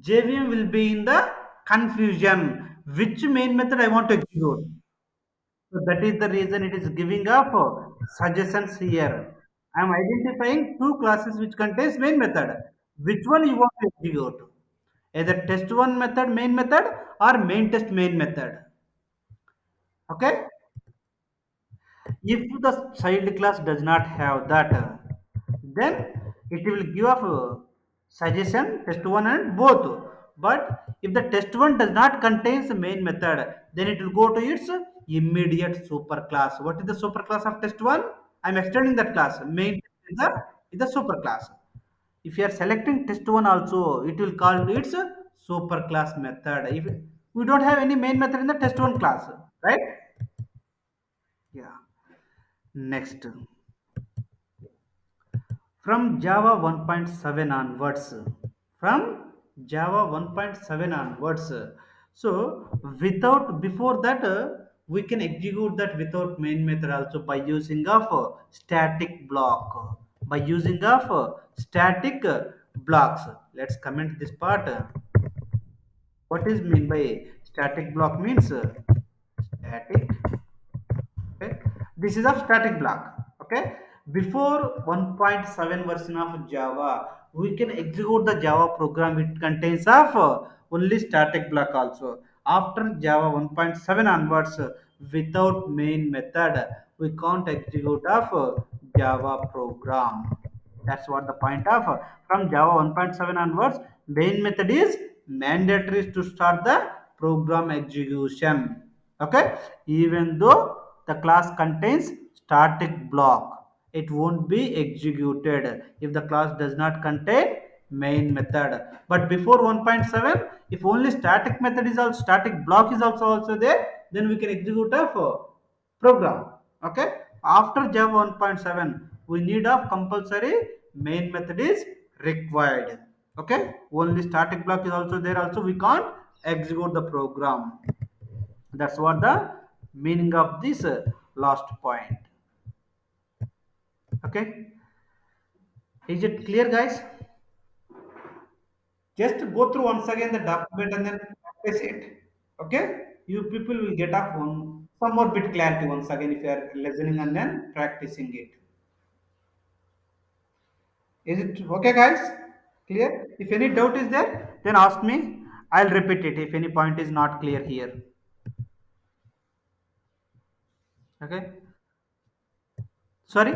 JVM will be in the confusion. Which main method I want to execute? So that is the reason it is giving up suggestions here. I am identifying two classes which contains main method. Which one you want to execute? Either test one method main method or main test main method. Okay? If the child class does not have that, then it will give of suggestion test one and both. But if the test one does not contains the main method, then it will go to its immediate super class. What is the super class of test one? I'm extending that class. Main is the super class. If you are selecting test one also, it will call its super class method. If we don't have any main method in the test one class, right? Yeah. Next. From Java 1.7 onwards. From Java 1.7 onwards. So without before that we can execute that without main method also by using of static block. By using of static blocks. Let's comment this part. What is mean by static block means static. Okay, this is a static block. Okay, before 1.7 version of Java we can execute the Java program. It contains of only static block also. After Java 1.7 onwards, without main method we can't execute of Java program. That's what the point of from Java 1.7 onwards, main method is mandatory to start the program execution. Okay, even though the class contains static block, it won't be executed if the class does not contain main method. But before 1.7, if only static method is also static block is also there, then we can execute a program. Okay, after Java 1.7 we need of compulsory main method is required. Okay, only static block is also there, also we can't execute the program. That's what the meaning of this last point. Okay, is it clear, guys? Just go through once again the document and then practice it. Okay, you people will get up on some more bit clarity once again if you are listening and then practicing it. Is it okay, guys? Clear? If any doubt is there, then ask me. I'll repeat it if any point is not clear here. Okay, sorry.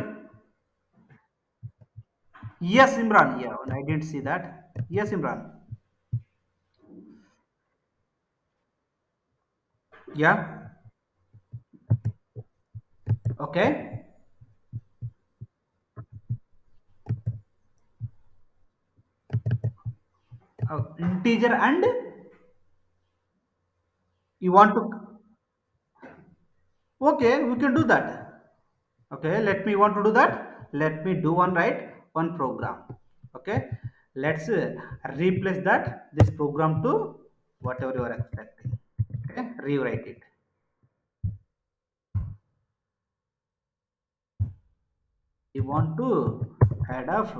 Yes, Imran. Yeah, I didn't see that. Yes, Imran. Yeah. Okay. Integer and you want to. Okay, we can do that. Okay, let me want to do that. Let me do one right, one program. Okay, let's replace that this program to whatever you are expecting. Okay, rewrite it. You want to add of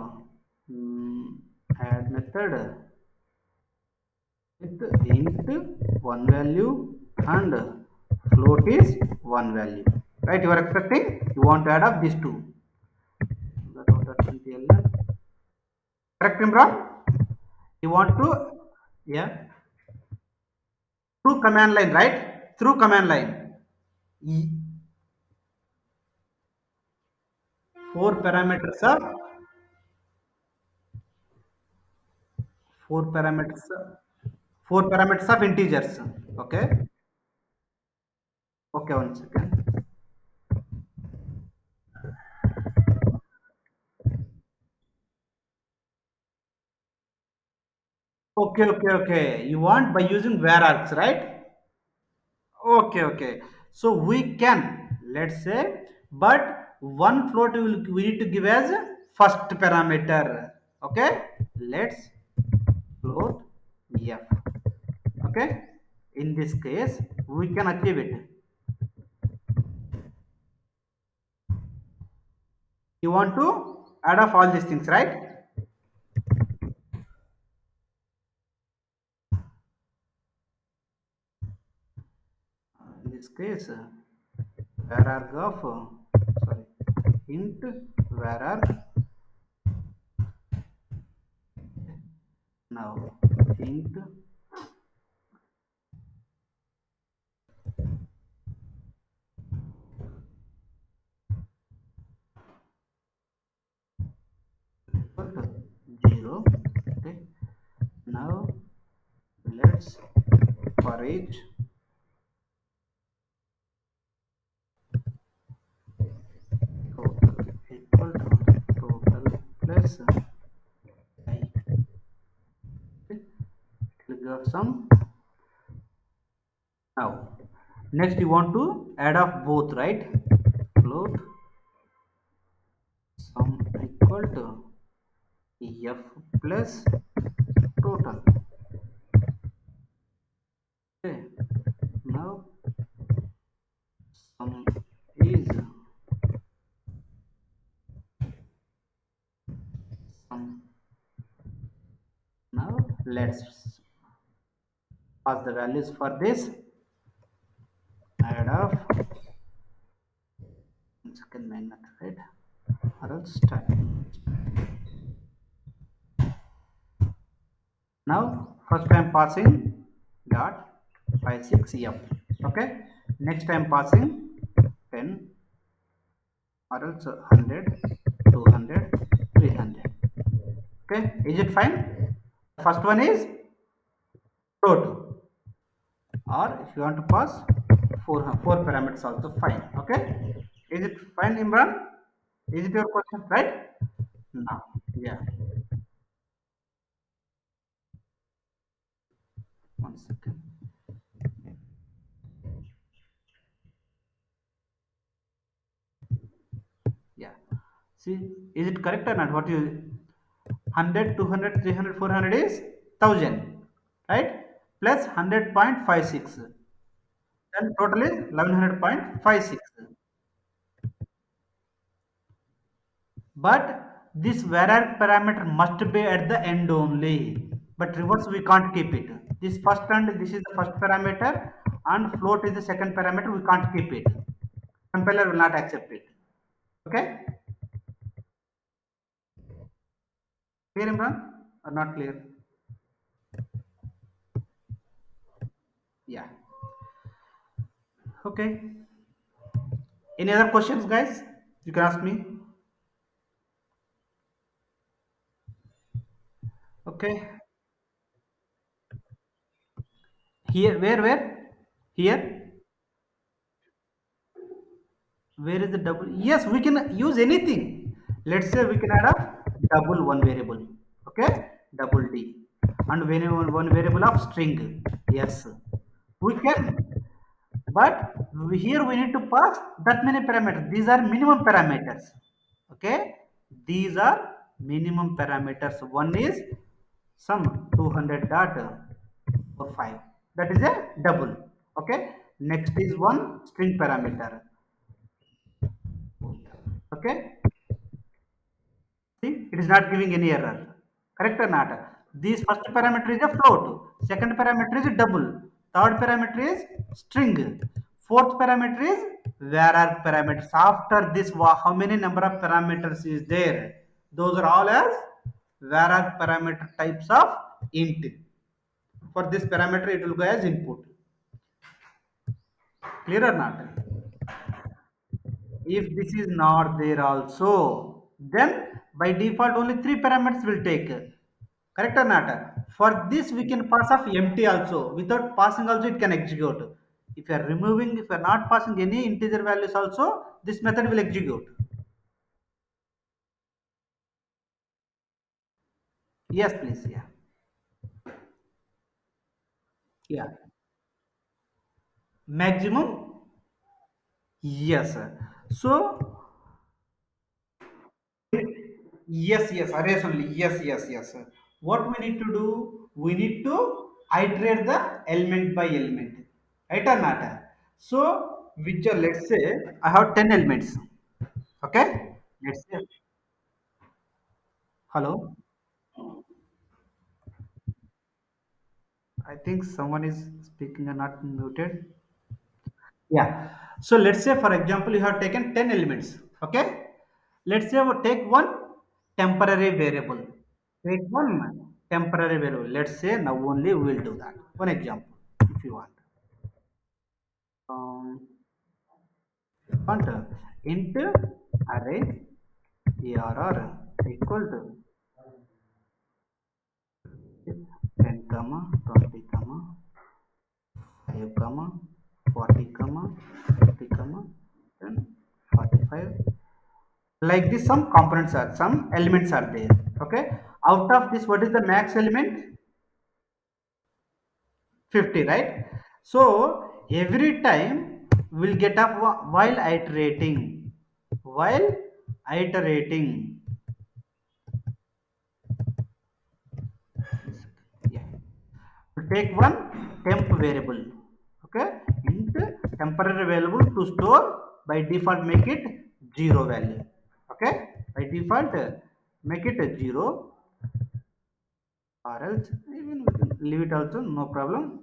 add method with int one value and float is one value. Right, you are expecting. You want to add up these two. Correct, Imran? You want to, yeah, through command line, right? Through command line. E- Four parameters of four parameters four parameters of integers. Okay. Okay, one second. Okay, okay, okay. You want by using where args, right? Okay, okay. So we can, let's say, but one float we need to give as first parameter. Okay, let's float f. Okay, in this case, we can achieve it. You want to add up all these things, right? In this case, vararg of sorry int vararg now int equal to 0. Okay, now let's for each total equal to total plus I. Okay, click of some. Now next you want to add up both, right? Float sum equal to f plus total. Okay, now sum is sum. Now let's pass the values for this. Add up second main method, right? Or else start. Now first time passing dot 56f. Okay. Next time passing 10 or else 100, 200, 300. Okay. Is it fine? First one is float. Or if you want to pass four parameters also fine. Okay. Is it fine, Imran? Is it your question, right? Now, yeah. One second. Yeah. See, is it correct or not? What you 100, 200, 300, 400 is 1000, right? Plus 100.56. Then total is 1100.56. But this varchar parameter must be at the end only. But reverse we can't keep it. This first and this is the first parameter and float is the second parameter. We can't keep it. Compiler will not accept it. Okay? Clear, Imran? Or not clear? Yeah. Okay. Any other questions, guys? You can ask me. Okay. Here, where? Here. Where is the double? Yes, we can use anything. Let's say we can add a double one variable. Okay, double D, and one variable of string. Yes, we can. But here we need to pass that many parameters. These are minimum parameters. Okay, these are minimum parameters. One is some 200 dot or 5. That is a double. Okay. Next is one string parameter. Okay. See, it is not giving any error. Correct or not? This first parameter is a float. Second parameter is a double. Third parameter is string. Fourth parameter is where are parameters. After this, how many number of parameters is there? Those are all as where are parameter types of int. For this parameter, it will go as input. Clear or not? If this is not there also, then by default only three parameters will take. Correct or not? For this we can pass off empty also. Without passing also it can execute. If you are removing, if you are not passing any integer values also, this method will execute. Yes, please. Yeah. Yeah. Maximum. Yes. Sir. So yes, yes, arrays only. Yes, yes, yes. What we need to do? We need to iterate the element by element, right or not? So, which are, let's say I have 10 elements. Okay, let's say hello. I think someone is speaking and not muted. Yeah. So let's say, for example, you have taken 10 elements. Okay. Let's say take one temporary variable. Take one temporary variable. Let's say now only we will do that. One example, if you want. Um, want int array arr equal to 10 comma 20 comma 5 comma 40 comma 50 comma then 45. Like this, some components are, some elements are there. Okay, out of this, what is the max element? 50, right? So every time we'll get up while iterating. Yeah, to take one temp variable. Okay, int temporary variable to store, by default make it 0 value. Okay, by default make it a 0, or else even we can leave it also, no problem.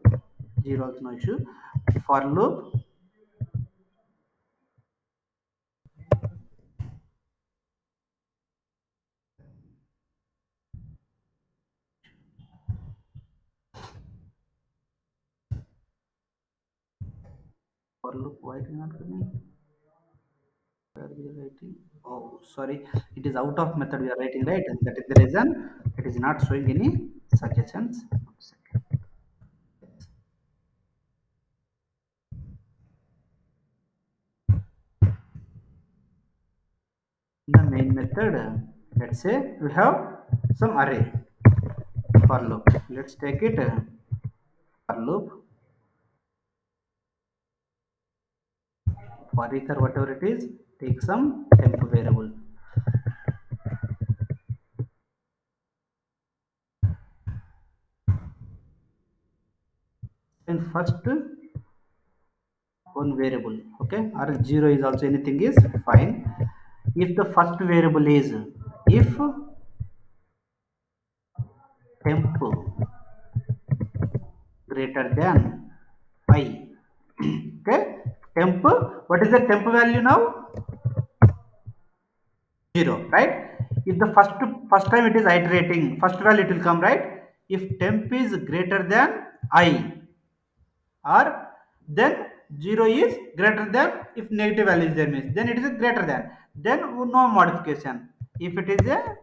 0 also no issue. For loop, why it is not coming? Where we are writing? Oh, sorry, it is out of method we are writing, right? And that is the reason it is not showing any suggestions. In the main method, let's say we have some array for loop. Let's take it for loop for each or whatever it is. Take some temp variable. And first one variable, okay, or 0 is also anything is fine. If the first variable is, if temp greater than I, okay, temp, what is the temp value now? 0, right? If the first time it is iterating, first value it will come, right? If temp is greater than I, or then 0 is greater than, if negative value is there means, then it is a greater than, then no modification. If it is a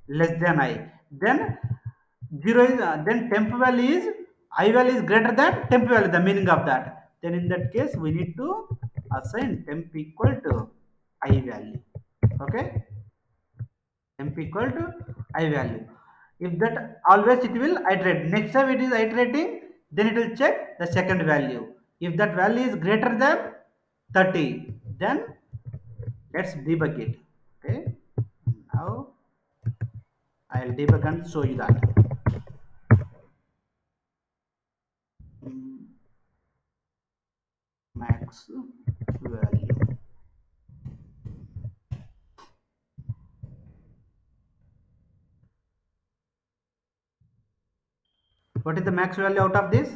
less than I, then 0 is then temp value is, I value is greater than temp value, the meaning of that. Then in that case we need to assign temp equal to I value. Okay, temp equal to I value. If that, always it will iterate. Next time it is iterating, then it will check the second value. If that value is greater than 30, then let's debug it. Okay, now I'll debug and show you that. Mm, max value. What is the max value out of this?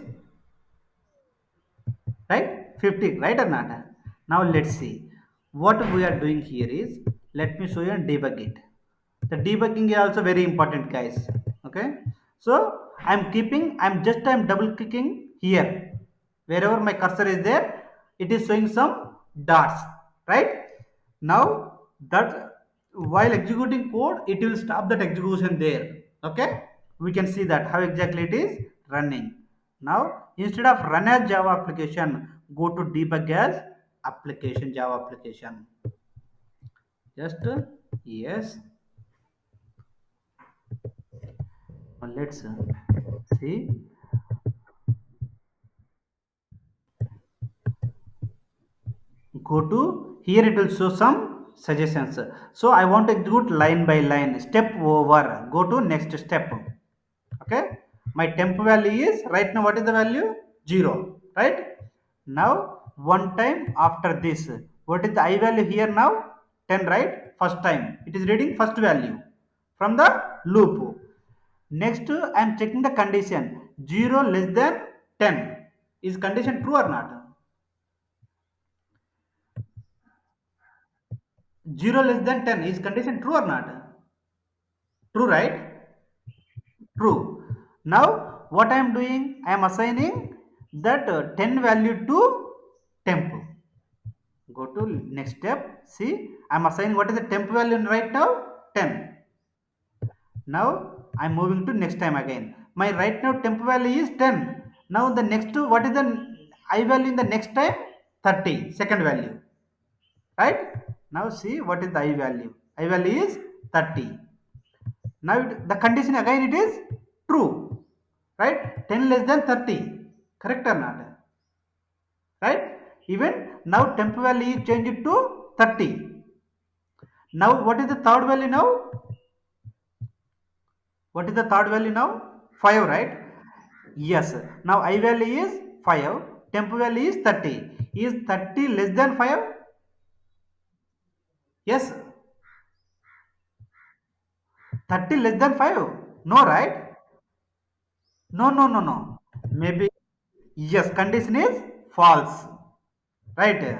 Right, 50, right or not? Now let's see what we are doing here is, let me show you and debug it. The debugging is also very important, guys. Okay, so I'm double clicking here, wherever my cursor is there, it is showing some dots, right? Now that, while executing code, it will stop that execution there. Okay, we can see that how exactly it is running. Now instead of run as Java application, go to debug as application, Java application. Just yes. Now let's see. Go to here, it will show some suggestions. So I want to execute line by line, step over, go to next step. Okay, my temp value is right now, what is the value? 0, right? Now one time after this, what is the I value here now? 10, right? First time it is reading first value from the loop. Next I am checking the condition, 0 less than 10, is condition true or not? 0 less than 10 is condition true or not? True, right? True. Now, what I am doing? I am assigning that 10 value to temp. Go to next step. See, I am assigning what is the temp value right now? 10. Now, I am moving to next time again. My right now temp value is 10. Now, the next, what is the I value in the next time? 30. Second value. Right? Now, see what is the I value. I value is 30. Now, the condition again it is true. Right? 10 less than 30. Correct or not? Right? Even now temp value is changed to 30. Now what is the third value now? What is the third value now? 5, right? Yes. Now I value is 5. Temp value is 30. Is 30 less than 5? Yes. 30 less than 5? No, right? No, no, no, no. Maybe yes, condition is false. Right?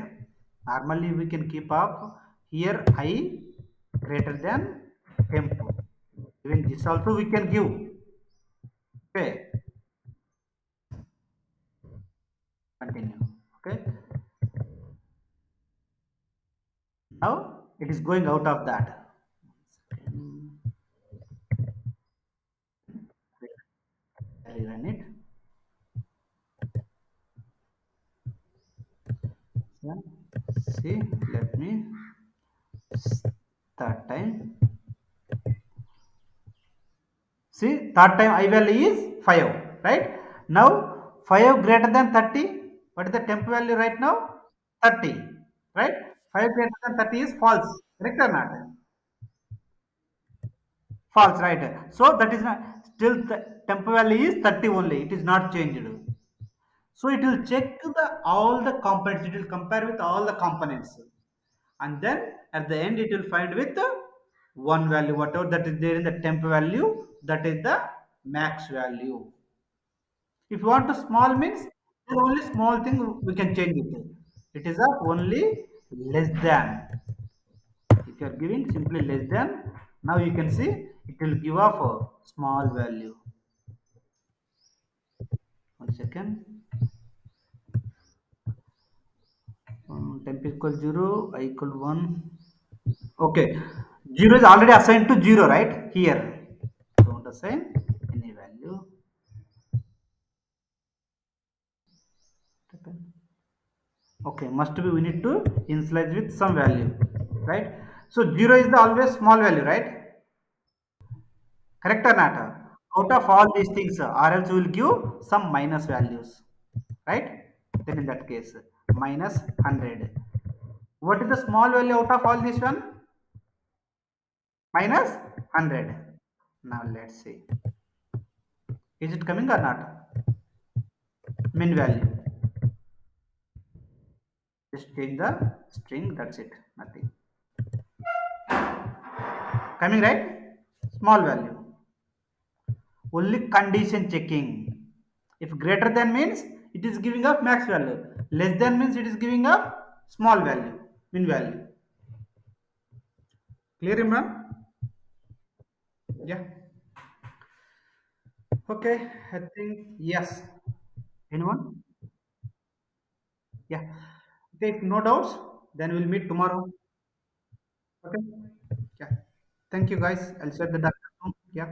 Normally we can keep up here I greater than temp. Even this also we can give. Okay, continue. Okay, now it is going out of that. Rerun it. Yeah. See, let me third time. See, third time I value is 5, right? Now 5 greater than 30. What is the temp value right now? 30, right? 5 greater than 30 is false. Correct or not? False, right? So that is not still the temp value is 30 only. It is not changed. So it will check the all the components. It will compare with all the components, and then at the end it will find with one value, whatever that is there in the temp value. That is the max value. If you want to small means the only small thing we can change it. It is a only less than. If you are giving simply less than, now you can see it will give off a small value. 1 second. Temp equal 0, I equal 1. Okay. 0 is already assigned to 0, right? Here. Don't assign any value. Okay, must be we need to initialize with some value, right? So 0 is the always small value, right? Correct or not? Out of all these things, or else we will give some minus values, right? Then in that case, minus 100. What is the small value out of all this one? Minus 100. Now let's see. Is it coming or not? Min value. Just take the string, that's it. Nothing. Coming, right? Small value. Only condition checking. If greater than means it is giving up max value. Less than means it is giving up small value, min value. Clear, Imran? Yeah. Okay. I think yes. Anyone? Yeah. Okay. If no doubts, then we'll meet tomorrow. Okay. Yeah. Thank you, guys. I'll share the document. Yeah.